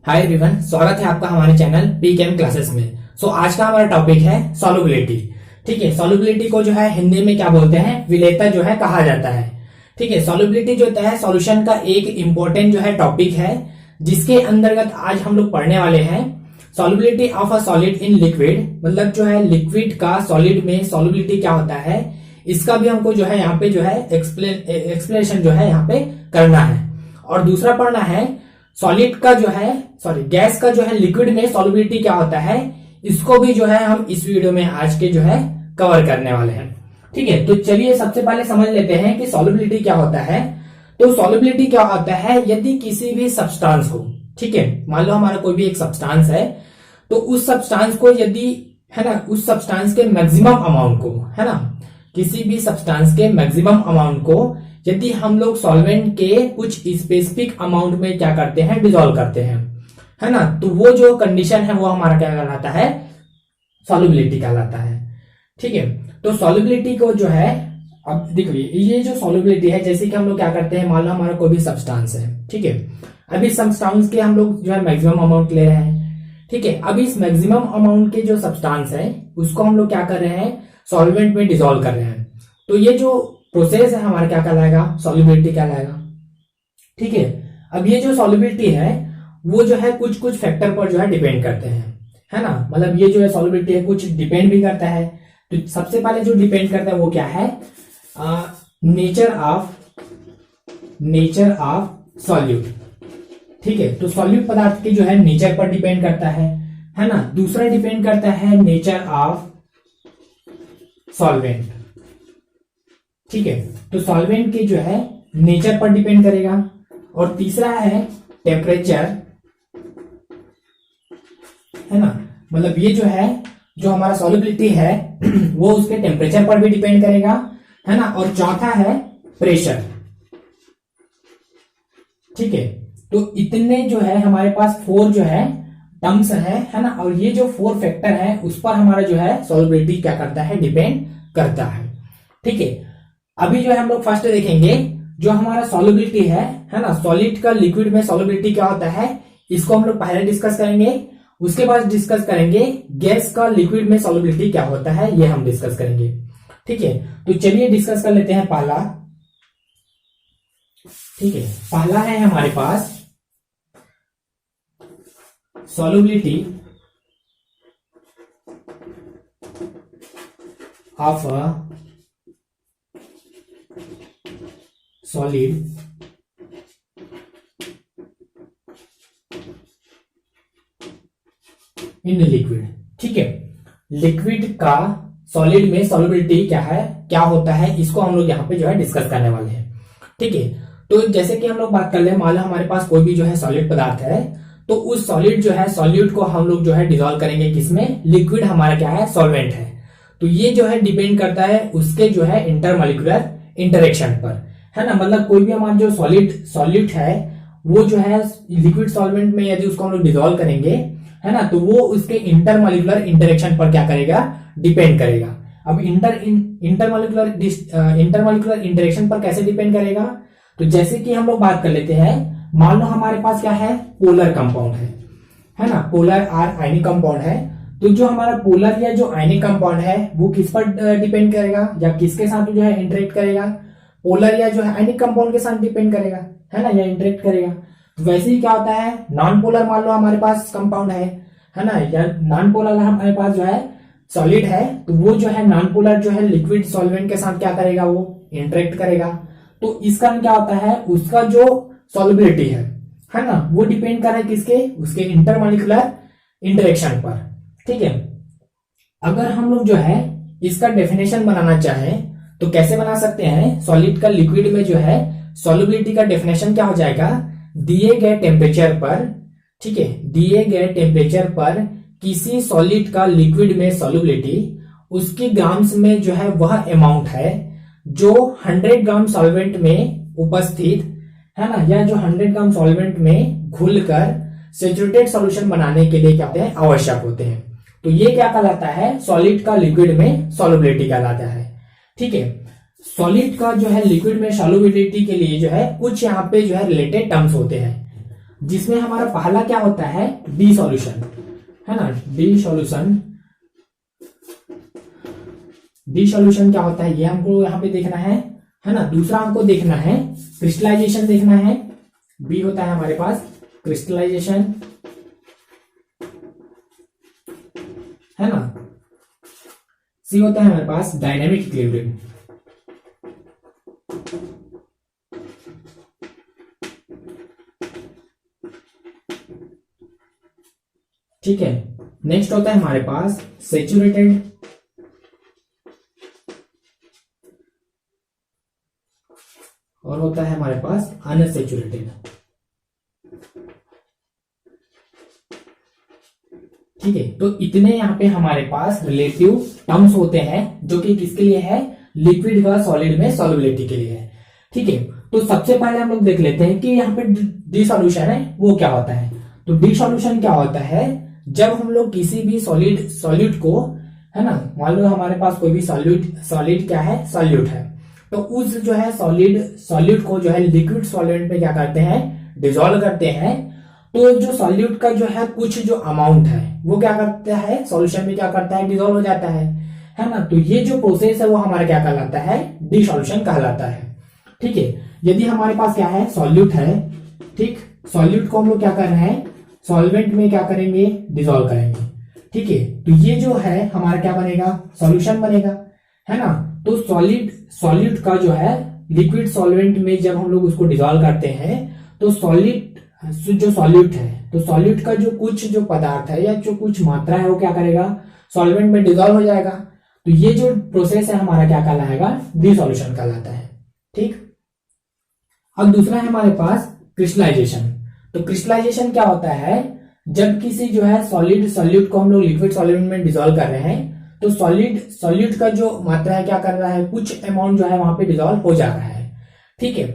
Hi everyone, स्वागत है आपका हमारे चैनल पीकेएम क्लासेस में। आज का हमारा टॉपिक है सॉल्युबिलिटी। ठीक है, सॉल्युबिलिटी को जो है हिंदी में क्या बोलते हैं, विलेयता जो है कहा जाता है। ठीक है, सॉल्युबिलिटी जो होता है सॉल्यूशन का एक इंपॉर्टेंट जो है टॉपिक है, जिसके अंतर्गत आज हम लोग पढ़ने वाले हैं solubility of a solid in liquid. मतलब जो है लिक्विड का सॉलिड में सॉल्युबिलिटी क्या होता है, इसका भी हमको जो है यहाँ पे जो है एक्सप्लेनेशन जो है यहाँ पे करना है। और दूसरा पढ़ना है सॉलिड का जो है गैस का जो है लिक्विड में सॉल्युबिलिटी क्या होता है, इसको भी जो है हम इस वीडियो में आज के जो है कवर करने वाले हैं। ठीक है, तो चलिए सबसे पहले समझ लेते हैं कि सॉल्युबिलिटी क्या होता है। तो सॉल्युबिलिटी क्या होता है, यदि किसी भी सब्सटेंस को, ठीक है, मान लो हमारा कोई भी एक सब्सटेंस है, तो उस सब्सटेंस को यदि है ना, उस सब्सटेंस के मैक्सिमम अमाउंट को, है ना, किसी भी सब्सटेंस के मैक्सिमम अमाउंट को यदि हम लोग सॉल्वेंट के कुछ स्पेसिफिक अमाउंट में क्या करते हैं, डिसॉल्व करते हैं, है ना, तो वो जो कंडीशन है वो हमारा क्या कहलाता है, सॉल्युबिलिटी कहलाता है। ठीक है, तो सॉल्युबिलिटी को जो है, अब देखिए ये जो सॉल्युबिलिटी है, जैसे कि हम लोग क्या करते हैं, मान लो हमारा कोई भी सब्सटेंस है, ठीक है, अभी सब्सटेंस के हम लोग जो है मैक्सिमम अमाउंट ले रहे हैं। ठीक है, अब इस मैक्सिमम अमाउंट के जो सब्सटेंस है उसको हम लोग क्या कर रहे हैं, सॉल्वेंट में डिसॉल्व कर रहे हैं। तो ये जो प्रोसेस है हमारा क्या कहलाएगा, सॉल्युबिलिटी कहलाएगा। ठीक है, अब ये जो सॉल्युबिलिटी है वो जो है कुछ कुछ फैक्टर पर जो है डिपेंड करते हैं, है ना, मतलब ये जो है सॉल्युबिलिटी है कुछ डिपेंड भी करता है। तो सबसे पहले जो डिपेंड करता है वो क्या है, नेचर ऑफ सॉल्यूट। ठीक है, तो सॉल्यूट पदार्थ के जो है नेचर पर डिपेंड करता है ना। दूसरा डिपेंड करता है नेचर ऑफ सॉल्वेंट। ठीक है, तो सॉल्वेंट के जो है नेचर पर डिपेंड करेगा। और तीसरा है टेम्परेचर, है ना, मतलब ये जो है जो हमारा सॉल्युबिलिटी है वो उसके टेम्परेचर पर भी डिपेंड करेगा, है ना। और चौथा है प्रेशर। ठीक है, तो इतने जो है हमारे पास 4 जो है टर्म्स है ना, और ये जो 4 फैक्टर है उस पर हमारा जो है सॉल्युबिलिटी क्या करता है, डिपेंड करता है। ठीक है, अभी जो है हम लोग फर्स्ट देखेंगे जो हमारा सॉल्युबिलिटी है ना, सॉलिड का लिक्विड में सॉल्युबिलिटी क्या होता है, इसको हम लोग पहले डिस्कस करेंगे। उसके बाद डिस्कस करेंगे गैस का लिक्विड में सॉल्युबिलिटी क्या होता है, ये हम डिस्कस करेंगे। ठीक है, तो चलिए डिस्कस कर लेते हैं पहला। ठीक है, पहला है हमारे पास solubility of a solid in liquid. ठीक है, लिक्विड का सॉलिड में सॉल्युबिलिटी क्या है, क्या होता है, इसको हम लोग यहाँ पे जो है डिस्कस करने वाले हैं। ठीक है, तो जैसे कि हम लोग बात कर ले, मान लो हमारे पास कोई भी जो है सॉलिड पदार्थ है, तो उस सॉलिड जो है सॉल्यूट को हम लोग जो है डिसॉल्व करेंगे किसमें, लिक्विड हमारा क्या है, सॉल्वेंट है। तो ये जो है डिपेंड करता है उसके जो है इंटरमॉलिक्यूलर इंटरेक्शन पर, है ना, मतलब कोई भी हमारा जो सॉल्यूट है वो जो है लिक्विड सॉल्वेंट में यदि उसको हम लोग डिसॉल्व करेंगे, है ना, तो वो उसके इंटरमॉलिक्यूलर इंटरेक्शन पर क्या करेगा, डिपेंड करेगा। अब इंटरमॉलिक्यूलर इंटरेक्शन पर कैसे डिपेंड करेगा, तो जैसे कि हम लोग बात कर लेते हैं, मान लो हमारे पास क्या है, पोलर कंपाउंड है ना, पोलर और आयनिक कंपाउंड है। तो जो हमारा पोलर या जो आयनिक कंपाउंड है वो किस पर डिपेंड करेगा, या किसके साथ जो है इंटरेक्ट करेगा, पोलर या जो है आयनिक कंपाउंड के साथ डिपेंड करेगा, है ना, या इंटरेक्ट करेगा। तो वैसे ही क्या होता है, नॉन पोलर मान लो हमारे पास कंपाउंड है ना, या नॉन पोलर हमारे पास जो है सॉलिड है, तो वो जो है नॉन पोलर जो है लिक्विड सॉल्वेंट के साथ क्या करेगा, वो इंटरेक्ट करेगा। तो इस कारण क्या होता है, उसका जो सॉल्युबिलिटी है ना, वो डिपेंड कर रहा है किसके, उसके इंटरमॉलिक्यूलर इंटरेक्शन पर। ठीक है, अगर हम लोग जो है इसका डेफिनेशन बनाना चाहें तो कैसे बना सकते हैं, सॉलिड का लिक्विड में जो है सॉल्युबिलिटी का डेफिनेशन क्या हो जाएगा, दिए गए टेम्परेचर पर, ठीक है, दिए गए टेम्परेचर पर किसी सॉलिड का लिक्विड में सॉल्युबिलिटी उसकी ग्राम्स में जो है वह अमाउंट है जो 100 ग्राम सॉल्वेंट में उपस्थित, है ना, या जो 100 ग्राम सॉल्वेंट में घुलकर सैचुरेटेड सॉल्यूशन बनाने के लिए क्या होते हैं, आवश्यक होते हैं। तो ये क्या कहलाता है, सॉलिड का लिक्विड में सॉल्युबिलिटी कहलाता है। ठीक है, सॉलिड का जो है लिक्विड में सॉल्युबिलिटी के लिए जो है कुछ यहाँ पे जो है रिलेटेड टर्म्स होते हैं। जिसमें हमारा पहला क्या होता है, डी सॉल्यूशन, है ना। डी सॉल्यूशन, डी सॉल्यूशन क्या होता है ये हमको यहाँ पे देखना है ना। दूसरा हमको देखना है क्रिस्टलाइजेशन देखना है। बी होता है हमारे पास क्रिस्टलाइजेशन, है ना। सी होता है हमारे पास डायनेमिक इक्विलिब्रियम। ठीक है, नेक्स्ट होता है हमारे पास सैचुरेटेड, और होता है हमारे पास अनसैचुरेटेड। ठीक है, तो इतने यहाँ पे हमारे पास रिलेटिव टर्म्स होते हैं जो कि किसके लिए है, लिक्विड का सॉलिड में सॉल्युबिलिटी के लिए है। ठीक है, तो सबसे पहले हम लोग देख लेते हैं कि यहाँ पे डी सॉल्यूशन है वो क्या होता है। तो डी सॉल्यूशन क्या होता है, जब हम लोग किसी भी सॉल्यूट को, है ना, मान लो हमारे पास कोई भी सॉलिड क्या है, सॉल्यूट है, तो उस जो है सॉल्यूट को जो है लिक्विड सॉल्वेंट में क्या करते हैं, डिसॉल्व करते हैं। तो जो सॉल्यूट का जो है कुछ जो अमाउंट है वो क्या करता है, सॉल्यूशन में क्या करता है, डिसॉल्व हो जाता है ना। तो ये जो प्रोसेस है वो हमारा क्या कहलाता है, डिसॉल्यूशन कहलाता है। ठीक है, यदि हमारे पास क्या है, सॉल्यूट है, ठीक, सॉल्यूट को हम लोग क्या कर रहे हैं, सॉल्वेंट में क्या करेंगे, डिसॉल्व करेंगे। ठीक है, तो ये जो है हमारा क्या बनेगा, सॉल्यूशन बनेगा, है ना। तो सॉल्यूट का जो है लिक्विड सॉल्वेंट में जब हम लोग उसको डिसॉल्व करते हैं तो जो सॉल्यूट है, तो सॉल्यूट का जो कुछ जो पदार्थ है या जो कुछ मात्रा है वो क्या करेगा, सॉल्वेंट में डिसॉल्व हो जाएगा। तो ये जो प्रोसेस है हमारा क्या कहलाएगा, डिसॉल्यूशन कहलाता है। ठीक, अब दूसरा है हमारे पास क्रिस्टलाइजेशन। तो क्रिस्टलाइजेशन क्या होता है, जब किसी जो है सॉल्यूट को हम लोग लिक्विड सॉल्वेंट में डिसॉल्व कर रहे हैं तो सॉल्यूट का जो मात्रा है क्या कर रहा है, कुछ अमाउंट जो है वहां पे डिसॉल्व हो जा रहा है। ठीक है,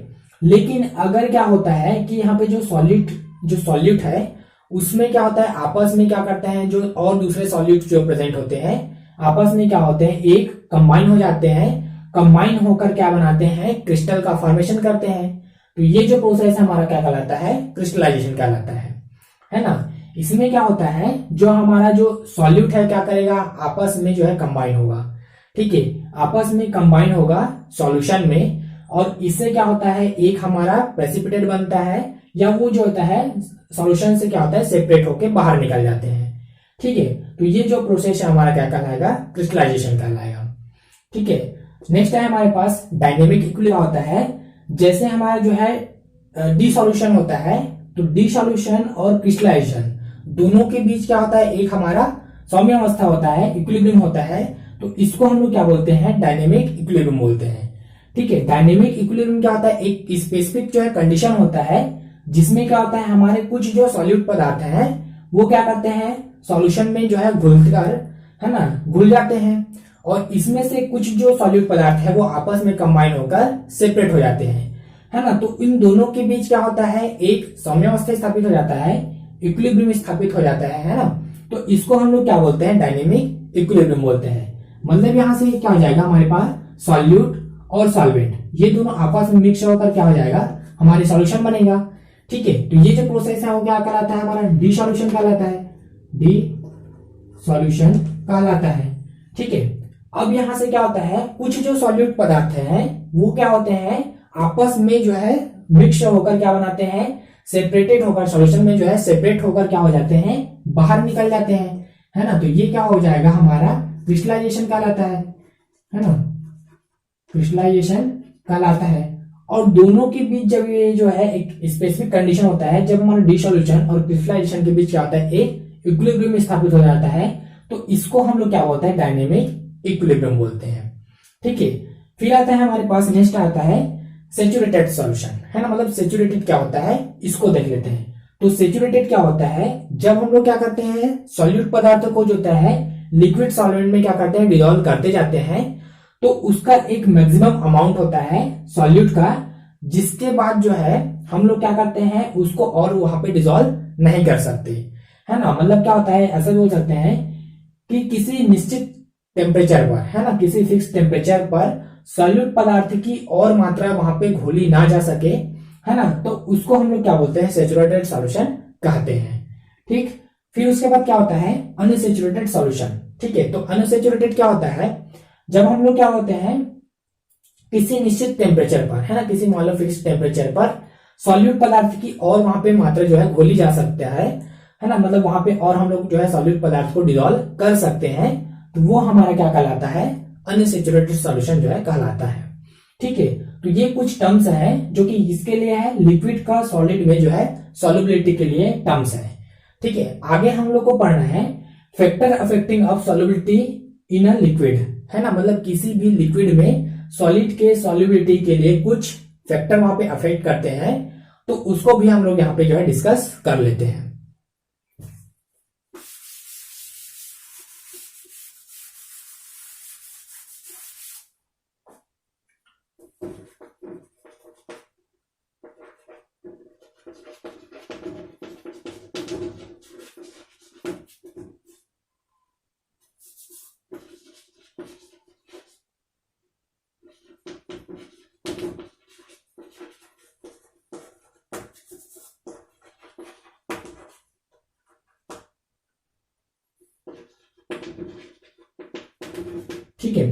लेकिन अगर क्या होता है कि यहाँ पे जो सॉल्यूट है उसमें क्या होता है, आपस में क्या करते हैं, जो और दूसरे सॉल्यूट जो प्रेजेंट होते हैं आपस में क्या होते हैं, एक कंबाइन हो जाते हैं, कंबाइन होकर क्या बनाते हैं, क्रिस्टल का फॉर्मेशन करते हैं। तो ये जो प्रोसेस हमारा क्या कहलाता है, क्रिस्टलाइजेशन कहलाता है ना। इसमें क्या होता है, जो हमारा जो सॉल्यूट है क्या करेगा, आपस में जो है कंबाइन होगा। ठीक है, आपस में कंबाइन होगा सॉल्यूशन में, और इससे क्या होता है, एक हमारा प्रेसिपिटेट बनता है, या वो जो होता है सॉल्यूशन से क्या होता है, सेपरेट होके बाहर निकल जाते हैं। ठीक है, तो ये जो प्रोसेस है हमारा क्या कहलाएगा, क्रिस्टलाइजेशन कहलाएगा। ठीक है, नेक्स्ट है हमारे पास डायनेमिक इक्विलिब्रियम होता है। जैसे हमारा जो है डिसॉल्यूशन होता है, तो डिसॉल्यूशन और क्रिस्टलाइजेशन दोनों के बीच क्या होता है, एक हमारा सौम्य अवस्था होता है, इक्विलिब्रियम होता है। तो इसको हम लोग क्या बोलते हैं, डायनेमिक इक्विलिब्रियम बोलते हैं। ठीक है, डायनेमिक इक्विलिब्रियम क्या होता है, एक स्पेसिफिक जो है कंडीशन होता है जिसमें क्या होता है, हमारे कुछ जो सॉल्यूट पदार्थ हैं वो क्या करते हैं, सॉल्यूशन में जो है घुलकर, है ना, घुल जाते हैं, और इसमें से कुछ जो सॉल्यूट पदार्थ है वो आपस में कंबाइन होकर सेपरेट हो जाते हैं, है ना। तो इन दोनों के बीच क्या होता है, एक साम्यावस्था स्थापित हो जाता है, इक्विलिब्रियम स्थापित हो जाता है ना। तो इसको हम लोग क्या बोलते हैं, डायनेमिक इक्विलिब्रियम बोलते हैं। मतलब यहां से क्या हो जाएगा, हमारे पास सॉल्यूट और सॉल्वेंट ये दोनों आपस में मिक्स होकर क्या हो जाएगा, हमारे सॉल्यूशन बनेगा। ठीक है, तो ये जो प्रोसेस है वो क्या कहलाता है, हमारा डी सॉल्यूशन कहलाता है, डी सॉल्यूशन कहलाता है। ठीक है, अब यहां से क्या होता है, कुछ जो सॉल्यूट पदार्थ हैं वो क्या होते हैं, आपस में जो है मिक्स होकर क्या बनाते हैं, सेपरेटेड होकर सॉल्यूशन में जो है सेपरेट होकर क्या हो जाते हैं, बाहर निकल जाते हैं, है ना। तो ये क्या हो जाएगा, हमारा क्रिस्टलाइजेशन कहलाता है ना, क्रिस्टलाइजेशन कहलाता है। और दोनों के बीच जब ये जो है एक स्पेसिफिक कंडीशन होता है, जब हमारा डिसॉल्यूशन और क्रिस्टलाइजेशन के बीच क्या होता है, एक इक्विलिब्रियम स्थापित हो जाता है, तो इसको हम लोग क्या बोलते हैं, डायनेमिक इक्विलिब्रियम बोलते हैं। ठीक है, फिर आता है हमारे पास नेक्स्ट आता है सैचुरेटेड सॉल्यूशन, है ना। मतलब सैचुरेटेड क्या होता है, इसको देख लेते हैं। तो सैचुरेटेड क्या होता है, जब हम लोग क्या करते हैं, सॉल्यूट पदार्थों को जो होता है लिक्विड सॉल्वेंट में क्या करते हैं, डिसॉल्व करते जाते हैं, तो उसका एक मैक्सिमम अमाउंट होता है सॉल्यूट का, जिसके बाद जो है हम लोग क्या करते हैं, उसको और वहां पे डिसॉल्व नहीं कर सकते, है ना। मतलब क्या होता है, ऐसा बोल सकते हैं कि किसी निश्चित टेम्परेचर पर, है ना, किसी फिक्स टेम्परेचर पर सॉल्यूट पदार्थ की और मात्रा वहां पे घोली ना जा सके, है ना, तो उसको हम लोग क्या बोलते हैं, सैचुरेटेड सॉल्यूशन कहते हैं। ठीक, फिर उसके बाद क्या होता है, अनसैचुरेटेड सॉल्यूशन। ठीक है, तो अनसैचुरेटेड क्या होता है, जब हम लोग क्या होते हैं किसी निश्चित टेम्परेचर पर, है ना, किसी मान लो फिक्स टेम्परेचर पर सॉल्यूट पदार्थ की और वहां पे मात्रा जो है घोली जा सकता है ना, मतलब वहां पे और हम लोग जो है सॉल्यूट पदार्थ को डिसॉल्व कर सकते हैं, तो वो हमारा क्या कहलाता है, अनसैचुरेटेड सॉल्यूशन जो है कहलाता है। ठीक है, तो ये कुछ टर्म्स हैं जो कि इसके लिए है, लिक्विड का सॉलिड में जो है सॉल्युबिलिटी के लिए टर्म्स है। ठीक है, आगे हम लोग को पढ़ना है factor affecting of solubility in a liquid, है ना, मतलब किसी भी लिक्विड में सॉलिड के सॉल्युबिलिटी के लिए कुछ फैक्टर वहां पे अफेक्ट करते हैं, तो उसको भी हम लोग यहाँ पे जो है डिस्कस कर लेते हैं। ठीक है,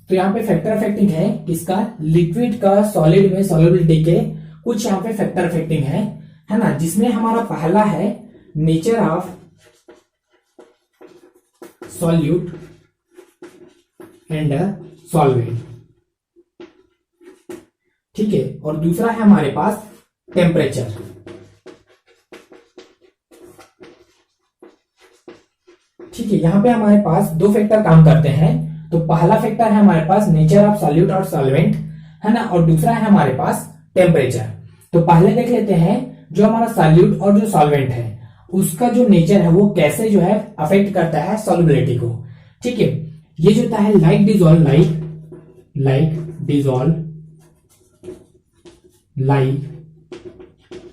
तो यहाँ पे फैक्टर अफेक्टिंग है किसका, लिक्विड का सॉलिड में सॉल्युबिलिटी के कुछ यहाँ पे फैक्टर अफेक्टिंग है ना, जिसमें हमारा पहला है nature of solute and solvent. ठीक है, और दूसरा है हमारे पास टेम्परेचर। ठीक है, यहां पे हमारे पास दो फैक्टर काम करते हैं, तो पहला फैक्टर है हमारे पास नेचर ऑफ सॉल्यूट और सॉल्वेंट, है ना, और दूसरा है हमारे पास टेम्परेचर। तो पहले देख लेते हैं जो हमारा सॉल्यूट और जो सॉल्वेंट है उसका जो नेचर है वो कैसे जो है अफेक्ट करता है सॉल्युबिलिटी को। ठीक है, ये जो होता है लाइक डिजोल्व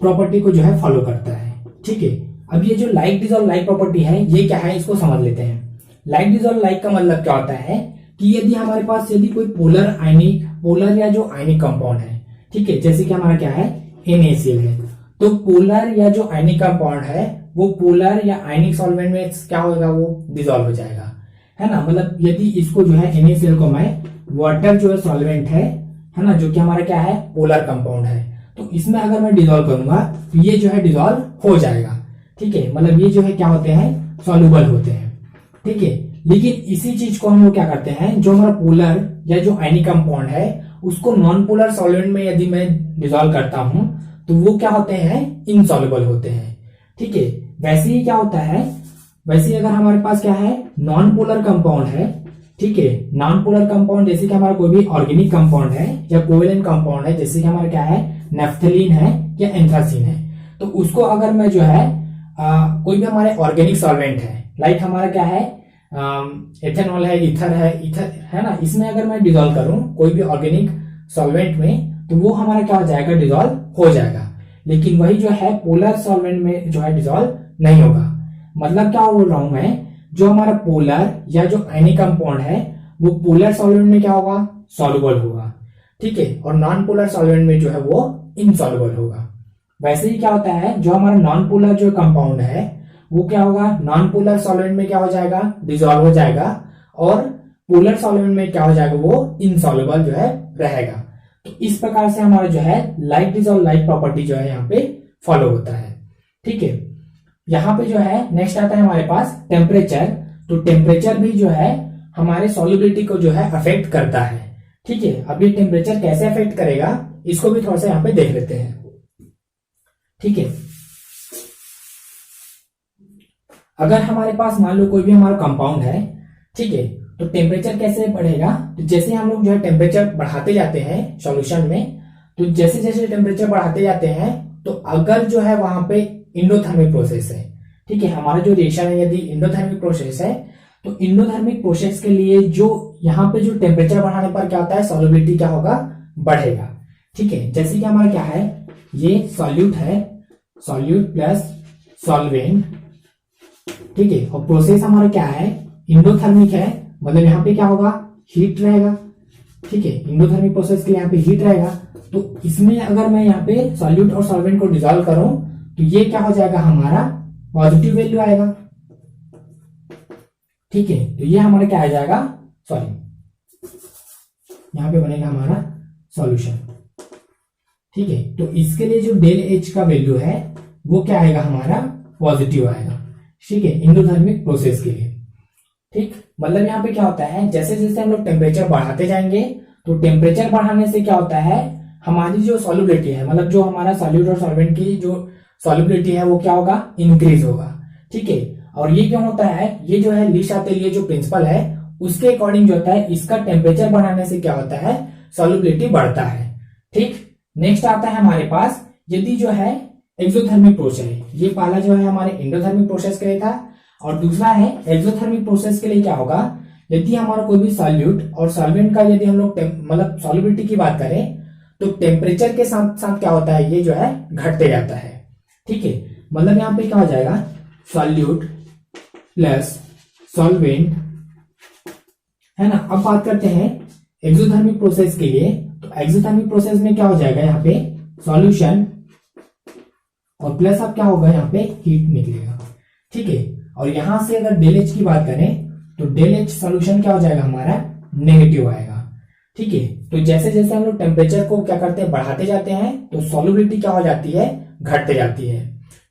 प्रॉपर्टी को जो है फॉलो करता है। ठीक है, अब ये जो लाइक डिजोल्व लाइक प्रॉपर्टी है ये क्या है, इसको समझ लेते हैं। लाइक डिजोल्व लाइक का मतलब क्या होता है कि यदि हमारे पास यदि कोई पोलर या जो आयनिक कंपाउंड है, ठीक है, जैसे कि हमारा क्या है NaCl है, तो पोलर या जो आयनिक कंपाउंड है वो पोलर या आयनिक सॉल्वेंट में क्या होगा, वो डिजोल्व हो जाएगा, है ना, मतलब यदि इसको जो है NaCl को मैं वाटर जो है सॉल्वेंट है ना, जो कि हमारा क्या है पोलर कंपाउंड है, तो इसमें अगर मैं डिजोल्व करूंगा तो ये जो है डिजोल्व हो जाएगा। ठीक है, मतलब ये जो है क्या होते हैं सॉल्युबल होते हैं। ठीक है, लेकिन इसी चीज को हम लोग क्या करते हैं, जो हमारा पोलर या जो आयनिक कंपाउंड है उसको नॉन पोलर सॉल्वेंट में यदि मैं डिजोल्व करता हूं तो वो क्या होते हैं इनसॉल्युबल होते हैं। ठीक है, वैसे ही क्या होता है, वैसे ही अगर हमारे पास क्या है नॉन पोलर कंपाउंड है, ठीक है, नॉन पोलर कंपाउंड जैसे कि हमारा कोई भी ऑर्गेनिक कंपाउंड है या कोवेलेंट कंपाउंड है, जैसे कि हमारा क्या है नेफ्थलीन है या एंथ्रासीन है, तो उसको अगर मैं जो है कोई भी हमारे ऑर्गेनिक सॉल्वेंट है, लाइक हमारा क्या है एथेनॉल है, ईथर है ना, इसमें अगर मैं डिजोल्व करूं कोई भी ऑर्गेनिक सॉल्वेंट में तो वो हमारा क्या हो जाएगा डिजोल्व हो जाएगा, लेकिन वही जो है पोलर सॉल्वेंट में जो है डिजोल्व नहीं होगा। मतलब क्या बोल रहा हूं मैं, जो हमारा पोलर या जो आयनिक कंपाउंड है वो पोलर सॉल्वेंट में क्या होगा सॉल्युबल होगा। ठीक है, और नॉन पोलर सॉल्वेंट में जो है वो इनसॉल्युबल होगा। वैसे ही क्या होता है जो हमारा नॉन पोलर जो कंपाउंड है वो क्या होगा नॉन पोलर सॉल्वेंट में क्या हो जाएगा डिजोल्व हो जाएगा, और पोलर सॉल्वेंट में क्या हो जाएगा वो इनसॉल्युबल जो है रहेगा। तो इस प्रकार से हमारा जो है लाइक डिजोल्व लाइक प्रॉपर्टी जो है यहाँ पे फॉलो होता है। ठीक है, यहाँ पे जो है नेक्स्ट आता है हमारे पास टेम्परेचर। तो टेम्परेचर भी जो है हमारे सॉल्युबिलिटी को जो है अफेक्ट करता है। ठीक है, अब ये टेम्परेचर कैसे अफेक्ट करेगा इसको भी थोड़ा सा यहाँ पे देख लेते हैं। ठीक है, अगर हमारे पास मान लो कोई भी हमारा कंपाउंड है, ठीक है, तो टेम्परेचर कैसे बढ़ेगा, तो जैसे हम लोग जो है टेम्परेचर बढ़ाते जाते हैं सॉल्यूशन में, तो जैसे जैसे टेम्परेचर बढ़ाते जाते हैं तो अगर जो है वहां पे इंडोथर्मिक प्रोसेस है, ठीक है, हमारा जो रिएक्शन है यदि इंडोथर्मिक प्रोसेस है तो इंडोथर्मिक प्रोसेस के लिए जो यहाँ पे जो टेम्परेचर बढ़ाने पर क्या होता है सॉल्युबिलिटी क्या होगा बढ़ेगा। ठीक है, जैसे कि हमारा क्या है ये सॉल्यूट है, सॉल्यूट प्लस सॉल्वेंट, ठीक है, और प्रोसेस हमारा क्या है इंडोथर्मिक है, मतलब यहाँ पे क्या होगा हीट रहेगा। ठीक है, इंडोथर्मिक प्रोसेस के लिए यहाँ पे हीट रहेगा, तो इसमें अगर मैं यहाँ पे सॉल्यूट और सॉल्वेंट को डिसॉल्व करूं तो ये क्या हो जाएगा, हमारा पॉजिटिव वैल्यू आएगा। ठीक है, तो ये हमारा क्या आ जाएगा, सॉरी यहाँ पे बनेगा हमारा सॉल्यूशन। ठीक है, तो इसके लिए जो डेल एच का वैल्यू है वो क्या आएगा, हमारा पॉजिटिव आएगा। ठीक है, इंडोथर्मिक प्रोसेस के लिए। ठीक, मतलब यहाँ पे क्या होता है, जैसे जैसे हम लोग टेम्परेचर बढ़ाते जाएंगे तो टेम्परेचर बढ़ाने से क्या होता है, हमारी जो सॉल्युबिलिटी है, मतलब जो हमारा सॉल्यूट और सॉल्वेंट की जो सॉल्युबिलिटी है वो क्या होगा, इंक्रीज होगा। ठीक है, और ये क्यों होता है, ये जो है ली शातेलिए जो प्रिंसिपल है उसके अकॉर्डिंग जो होता है, इसका टेम्परेचर बढ़ाने से क्या होता है, सॉल्युबिलिटी बढ़ता है। ठीक, नेक्स्ट आता है हमारे पास, यदि जो है एक्सोथर्मिक प्रोसेस, ये पहला जो है हमारे इंडोथर्मिक प्रोसेस के लिए था, और दूसरा है एक्सोथर्मिक प्रोसेस के लिए क्या होगा, यदि हमारा कोई भी सॉल्यूट और सॉल्वेंट का यदि हम लोग मतलब सॉल्युबिलिटी की बात करें तो टेम्परेचर के साथ साथ क्या होता है, ये जो है घटते जाता है। ठीक है, मतलब यहाँ पे क्या हो जाएगा, सॉल्यूट प्लस सॉल्वेंट, है ना। अब बात करते हैं एक्सोथर्मिक प्रोसेस के लिए, तो एक्सोथर्मिक प्रोसेस में क्या हो जाएगा, यहाँ पे सॉल्यूशन और प्लस अब क्या होगा, यहाँ पे हीट निकलेगा। ठीक है, और यहां से अगर डेल एच की बात करें तो डेल एच सॉल्यूशन क्या हो जाएगा, हमारा नेगेटिव आएगा। ठीक है, तो जैसे जैसे हम लोग टेम्परेचर को क्या करते हैं, बढ़ाते जाते हैं तो सॉल्युबिलिटी क्या हो जाती है, घटते जाती है।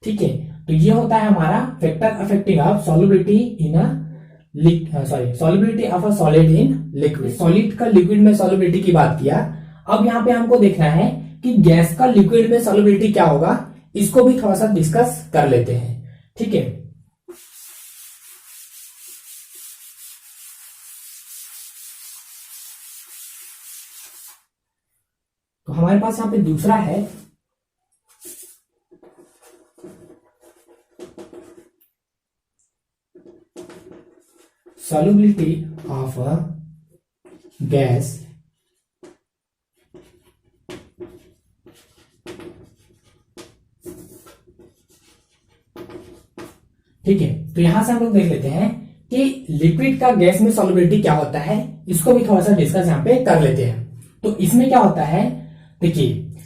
ठीक है, तो ये होता है हमारा factor affecting of solubility in solubility of a solid in liquid. Solid का लिक्विड में सॉल्युबिलिटी की बात किया, अब यहाँ पे हमको देखना है कि गैस का लिक्विड में सॉल्युबिलिटी क्या होगा, इसको भी थोड़ा सा डिस्कस कर लेते हैं। ठीक है, तो हमारे पास यहां पे दूसरा है solubility of a gas ठीक है, तो यहां से हम लोग देख लेते हैं कि लिक्विड का गैस में सॉल्युबिलिटी क्या होता है, इसको भी थोड़ा सा डिस्कस यहां पे कर लेते हैं। तो इसमें क्या होता है, देखिए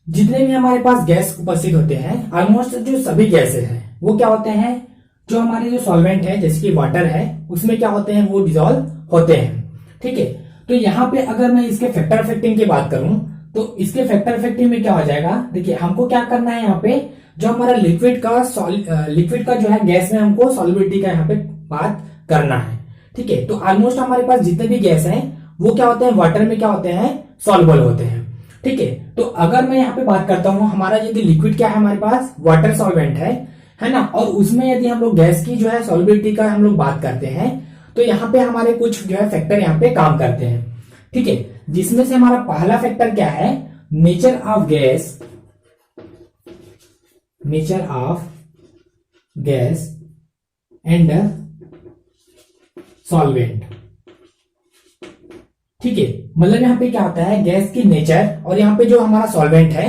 जितने भी हमारे पास गैस उपस्थित होते हैं, ऑलमोस्ट जो सभी गैसें हैं वो क्या होते हैं, जो हमारे जो सॉल्वेंट है जैसे कि वाटर है उसमें क्या होते हैं, वो डिजोल्व होते हैं। ठीक है, तो यहाँ पे अगर मैं इसके फैक्टर अफेक्टिंग की बात करूं तो इसके फैक्टर अफेक्टिंग में क्या हो जाएगा, देखिए हमको क्या करना है, यहाँ पे जो हमारा लिक्विड का जो है गैस में हमको सॉल्युबिलिटी का यहाँ पे बात करना है। ठीक है, तो ऑलमोस्ट हमारे पास जितने भी गैस हैं वो क्या होते हैं, वाटर में क्या होते हैं, सॉल्युबल होते हैं। ठीक है, तो अगर मैं यहाँ पे बात करता हूं, हमारा यदि लिक्विड क्या है, हमारे पास वाटर सॉल्वेंट है ना, और उसमें यदि हम लोग गैस की जो है सॉल्युबिलिटी का हम लोग बात करते हैं तो यहाँ पे हमारे कुछ जो है फैक्टर यहाँ पे काम करते हैं। ठीक है, जिसमें से हमारा पहला फैक्टर क्या है, nature of gas and solvent. ठीक है, मतलब यहाँ पे क्या होता है, गैस की नेचर और यहाँ पे जो हमारा सॉल्वेंट है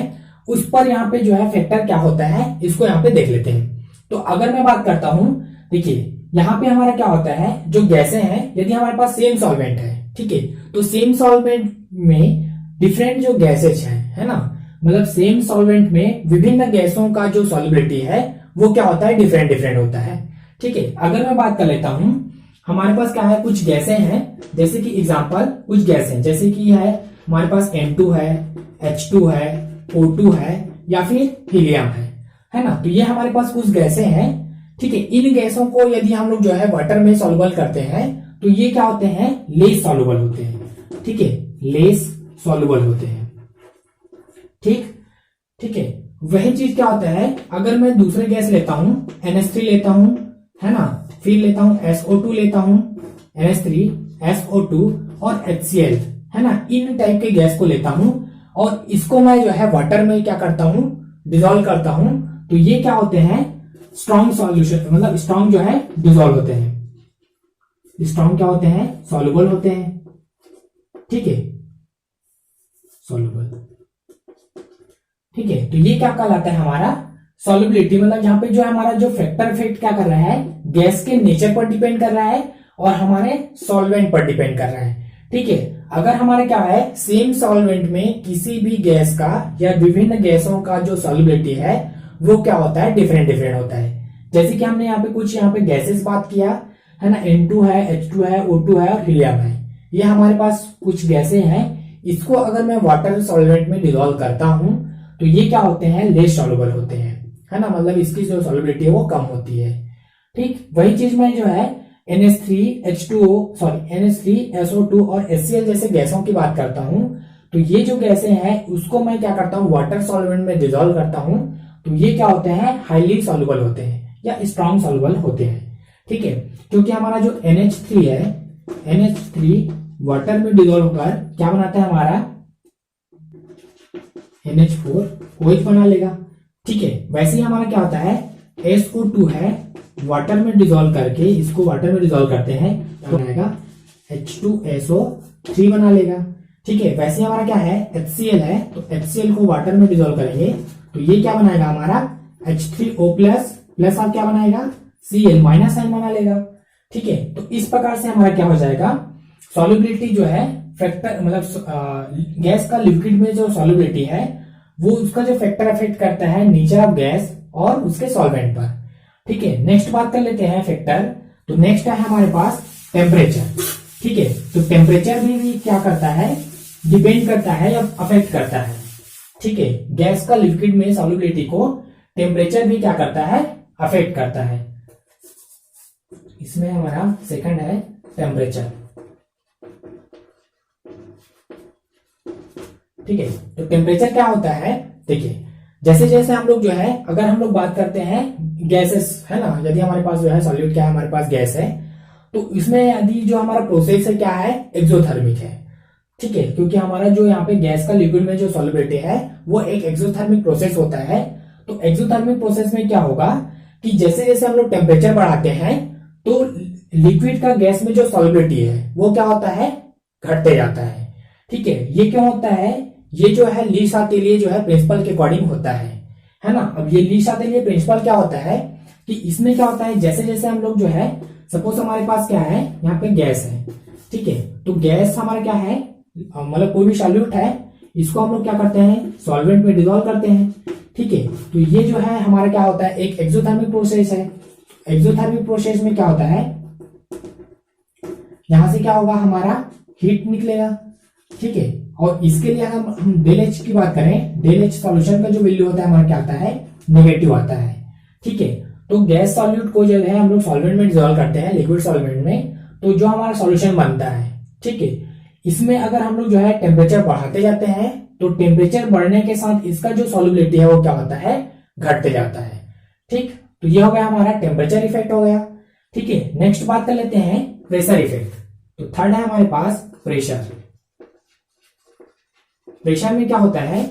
उस पर यहाँ पे जो है फैक्टर क्या होता है, इसको यहाँ पे देख लेते हैं। तो अगर मैं बात करता हूं, देखिए यहाँ पे हमारा क्या होता है, जो गैसें हैं यदि हमारे पास सेम सॉल्वेंट है, ठीक है, तो सेम सॉल्वेंट में डिफरेंट जो गैसेज हैं, है ना, मतलब सेम सॉल्वेंट में विभिन्न गैसों का जो सॉल्युबिलिटी है वो क्या होता है, डिफरेंट डिफरेंट होता है। ठीक है, अगर मैं बात कर लेता हूं, हमारे पास क्या है, कुछ गैसें हैं, जैसे कि एग्जांपल कुछ गैस हैं, जैसे कि है हमारे पास N2 है, H2 है, O2 है या फिर हीलियम है ना, तो ये हमारे पास कुछ गैसें हैं। ठीक है, इन गैसों को यदि हम लोग जो है वाटर में सॉल्युबल करते हैं तो ये क्या होते हैं, लेस सॉल्युबल होते हैं। ठीक है, लेस सॉल्युबल होते हैं। ठीक है, वही चीज क्या होता है, अगर मैं दूसरे गैस लेता हूं, NH3 लेता हूं, है ना, फिर लेता हूं SO2 लेता हूं, NH3, SO2 और HCl, है ना, इन टाइप के गैस को लेता हूं और इसको मैं जो है वाटर में क्या करता हूं, डिसॉल्व करता हूं, तो ये क्या होते हैं, स्ट्रॉन्ग सॉल्यूशन, मतलब स्ट्रॉन्ग जो है डिसॉल्व होते हैं, स्ट्रॉन्ग क्या होते हैं, सॉल्युबल होते हैं। ठीक है, सॉल्युबल। ठीक है, तो ये क्या कहलाता है, हमारा सॉल्युबिलिटी, मतलब यहाँ पे जो हमारा जो फैक्टर इफेक्ट क्या कर रहा है, गैस के नेचर पर डिपेंड कर रहा है और हमारे सॉल्वेंट पर डिपेंड कर रहा है। ठीक है। अगर हमारा क्या है, सेम सॉल्वेंट में किसी भी गैस का या विभिन्न गैसों का जो सॉल्युबिलिटी है वो क्या होता है, डिफरेंट डिफरेंट होता है। जैसे कि हमने यहाँ पे कुछ यहाँ पे गैसेस बात किया है ना, N2 है, H2 है, O2 है और हीलियम है। ये हमारे पास कुछ गैसें हैं। इसको अगर मैं वाटर सॉल्वेंट में डिसॉल्व करता हूं तो ये क्या होते हैं, लेस सॉल्युबल होते हैं, है ना, मतलब इसकी जो सॉल्युबिलिटी है वो कम होती है। ठीक वही चीज में जो है NH3SO2 और HCl जैसे गैसों की बात करता हूं तो ये जो गैसें हैं उसको मैं क्या करता हूं, वाटर सॉल्वेंट में डिसॉल्व करता हूं तो ये क्या होते हैं, हाईली सॉल्युबल होते हैं या स्ट्रॉन्ग सॉल्युबल होते हैं। ठीक है, क्योंकि हमारा जो NH3 है, NH3 वाटर में डिसॉल्व होकर क्या बनाता है, हमारा NH4 OH बना लेगा। ठीक है, वैसे ही हमारा क्या होता है, SO2 है, वाटर में डिसॉल्व करके इसको वाटर में डिसॉल्व करते हैं तो बनाएगा H2SO3 बना लेगा। ठीक है, वैसे हमारा क्या है, HCl है, तो HCl को वाटर में डिसॉल्व करेंगे तो ये क्या बनाएगा, हमारा H3O प्लस आप क्या बनाएगा, Cl माइनस साइन बना लेगा। ठीक है, तो इस प्रकार से हमारा क्या हो जाएगा, सॉल्युबिलिटी जो है फैक्टर, मतलब गैस का लिक्विड में जो सॉल्युबिलिटी है वो उसका जो फैक्टर अफेक्ट करता है नेचर ऑफ गैस और उसके सॉल्वेंट पर। ठीक है, नेक्स्ट बात कर लेते हैं फैक्टर। तो नेक्स्ट है हमारे पास टेम्परेचर। ठीक है, तो टेम्परेचर भी क्या करता है, डिपेंड करता है या अफेक्ट करता है। ठीक है, गैस का लिक्विड में सॉल्युबिलिटी को टेम्परेचर भी क्या करता है, अफेक्ट करता है। इसमें हमारा सेकंड है टेम्परेचर। ठीक है, तो टेम्परेचर क्या होता है, देखिए जैसे जैसे हम लोग जो है, अगर हम लोग बात करते हैं गैसेस, है ना, यदि हमारे पास जो है सॉल्यूट क्या है, हमारे पास गैस है, तो इसमें यदि जो हमारा प्रोसेस है क्या है, एक्सोथर्मिक है। ठीक है, क्योंकि हमारा जो यहाँ पे गैस का लिक्विड में जो सॉल्युबिलिटी है वो एक एक्सोथर्मिक प्रोसेस होता है। तो एक्सोथर्मिक प्रोसेस में क्या होगा कि जैसे जैसे हम लोग टेम्परेचर बढ़ाते हैं तो लिक्विड का गैस में जो सॉल्युबिलिटी है वो क्या होता है, घटते जाता है। ठीक है, ये क्यों होता है, ये जो है ली सातेलिए जो है प्रिंसिपल के अकॉर्डिंग होता है ना। अब ये ली सातेलिए प्रिंसिपल क्या होता है कि इसमें क्या होता है, जैसे जैसे हम लोग जो है, सपोज हमारे पास क्या है, यहाँ पे गैस है। ठीक है, तो गैस हमारा क्या है, मतलब कोई भी सॉल्यूट है, इसको हम लोग क्या करते हैं, सॉल्वेंट में डिसॉल्व करते हैं। ठीक है, तो ये जो है हमारा क्या होता है, एक एक्सोथर्मिक प्रोसेस है। एक्सोथर्मिक प्रोसेस में क्या होता है, यहां से क्या होगा, हमारा हीट निकलेगा। ठीक है, और इसके लिए अगर हम डेल एच की बात करें, डेल एच सॉल्यूशन का जो वैल्यू होता है हमारा क्या आता है, नेगेटिव आता है। ठीक है, तो गैस सॉल्यूट को जो है हम लोग सॉल्वेंट में डिसॉल्व करते हैं, लिक्विड सॉल्वेंट में, तो जो हमारा सॉल्यूशन बनता है। ठीक है, इसमें अगर हम लोग जो है टेम्परेचर बढ़ाते जाते हैं तो टेम्परेचर बढ़ने के साथ इसका जो सॉल्युबिलिटी है वो क्या होता है, घटते जाता है। ठीक, तो ये हो गया हमारा टेम्परेचर इफेक्ट हो गया। ठीक है, नेक्स्ट बात कर लेते हैं प्रेशर इफेक्ट। तो थर्ड है हमारे पास प्रेशर। प्रेशर में क्या होता है,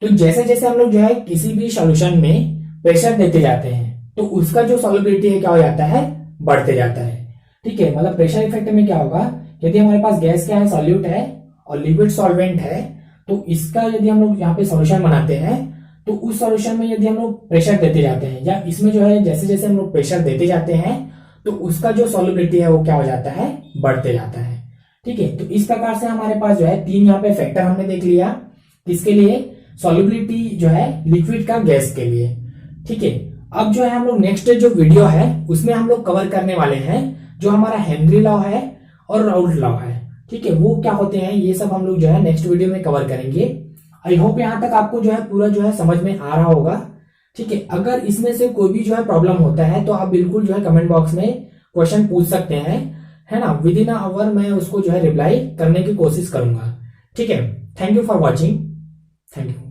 तो जैसे जैसे हम लोग जो है किसी भी सॉल्यूशन में प्रेशर देते जाते हैं तो उसका जो सॉल्युबिलिटी है क्या हो जाता है, बढ़ते जाता है। ठीक है, मतलब प्रेशर इफेक्ट में क्या होगा, यदि हमारे पास गैस क्या है, सॉल्यूट है और लिक्विड सॉल्वेंट है, तो इसका यदि हम लोग यहाँ पे सॉल्यूशन बनाते हैं तो उस सॉल्यूशन में यदि हम लोग प्रेशर देते जाते हैं, या इसमें जो है जैसे जैसे हम लोग प्रेशर देते जाते हैं तो उसका जो सॉल्युबिलिटी है वो क्या हो जाता है, बढ़ते जाता है। ठीक है, तो इस प्रकार से हमारे पास जो है तीन यहाँ पे फैक्टर हमने देख लिया, किसके लिए, सॉल्युबिलिटी जो है लिक्विड का गैस के लिए। ठीक है, अब जो है हम लोग नेक्स्ट जो वीडियो है उसमें हम लोग कवर करने वाले हैं जो हमारा हेनरी लॉ है और राउल्ट लॉ है। ठीक है, वो क्या होते हैं ये सब हम लोग जो है नेक्स्ट वीडियो में कवर करेंगे। आई होप यहाँ तक आपको जो है पूरा जो है समझ में आ रहा होगा। ठीक है, अगर इसमें से कोई भी जो है प्रॉब्लम होता है तो आप बिल्कुल जो है कमेंट बॉक्स में क्वेश्चन पूछ सकते हैं, है ना, विद इन आवर मैं उसको जो है रिप्लाई करने की कोशिश करूंगा। ठीक है, thank you for watching, thank you.